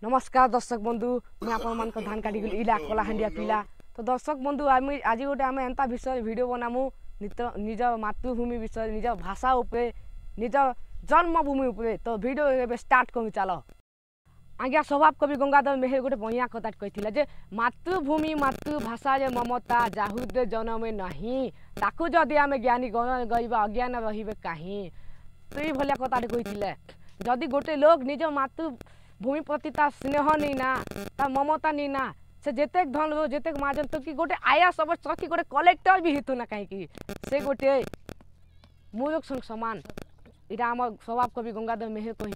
नमस्कार दर्शक बंधु मैं आपण मान धान काटी इला कलाहांडिया पिला। तो दर्शक बंधु आज गोटे आम एंता विषय वीडियो बनामु निज मातृभूमि विषय निज भाषा उपरे निज जन्मभूमि उपरे। तो वीडियो स्टार्ट करूँ चल। आज्ञा स्वभाव कवि गंगाधर मेहर गोटे बढ़िया कथा कही जे मातृभूमि मातृभाषा जे ममता जाहुदे जनमे नहीं ताकू जदि आम ज्ञानी गईबा अज्ञान रही कहीं। तो ये भलिया कथा कही जदि गोटे लोग निज मातृभूमि प्रति ता स्नेह नहीं ना ता ममता नहीं ना से जेतेक धन रो जेतेक माजन तो कि गोटे आईएएस अफसर कि गोटे कलेक्टर भी हितु ना कहीं से गोटे मूर्ख संग समान इटा आम स्वभाव कवि गंगाधर मेहर कही।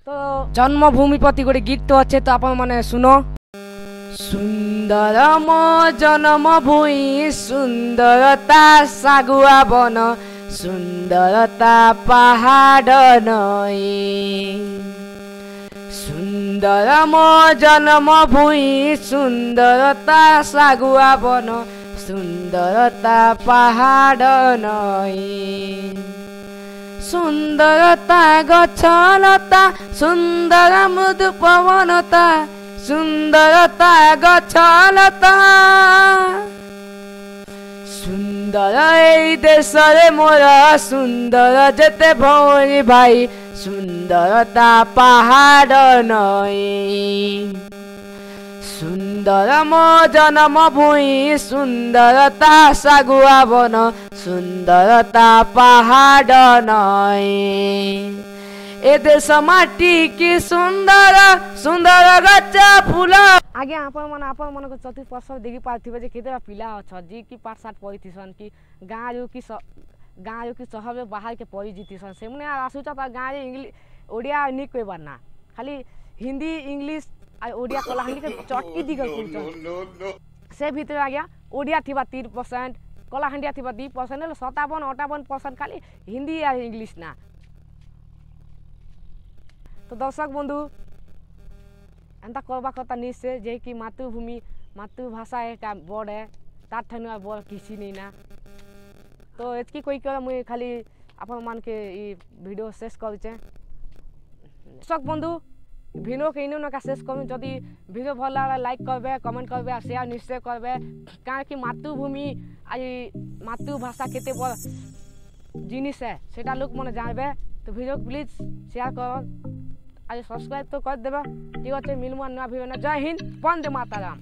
तो जन्मभूमि प्रति गोटे गीत तो अच्छे तो आप मैंने सुनो। सुंदर मो जन्मभूमि सुंदरता सागुआ बन सुंदरता पहाड़ नई सुंदर मो जन्मभूमि सुंदरता सागुआ बन सुंदरता पहाड़ नई सुंदरता गछलता सुंदर मृदु पवनता सुंदरता गछलता सुंदर ए देश रे मोर सुंदर जेते भौरी भाई सुंदरता पहाड़ नई सुंदर मो जन्मभूमि सुंदरता सागुआ बन सुंदरता पहाड़ नई ए देश माटी की सुंदर सुंदर गच्चा फूल। आगे आपण मन को चतुर्पार्श्व देखि पाथिबे जे केतेरा पिला छ जी की पाठ साठ पढिथिसन कि गाँ कि शहर में बाहर के पढ़ी जीतीसन से मने आसुचा ता गाँ इंग्लिश ओडिया नि कहबार ना खाली हिंदी इंग्लिश आ ओडिया कलाहांडी के चट्टी दिगल कुलचन से भीतर आ गया ओडिया थिबा 3% कलाहांडिया थिबा 2% 57-58% खाली हिंदी आ इंग्लिश ना। तो दर्शक बंधु एंता करबा कथा निश्चय जे कि मातृभूमि मातृभाषा एक बड़ है तार ठनु बड़ किसी नहीं ना। तो एतकी कोई कर मुई खाली अपन मान के ई वीडियो शेष करूचे। दर्शक बंधु वीडियो के इनु नका शेष करूँ जदि वीडियो भल लगे लाइक करबे कमेंट करबे और शेयर निश्चय करबे कारण कि मातृभूमि आज मातृभाषा केते बड़ जिनिस है सेटा लोक मन जानबे। तो वीडियो प्लीज शेयर कर आज सब्सक्राइब तो कर देबे। ठीक अच्छे मिलमु नया वीडियो। जय हिंद वंदे मातरम।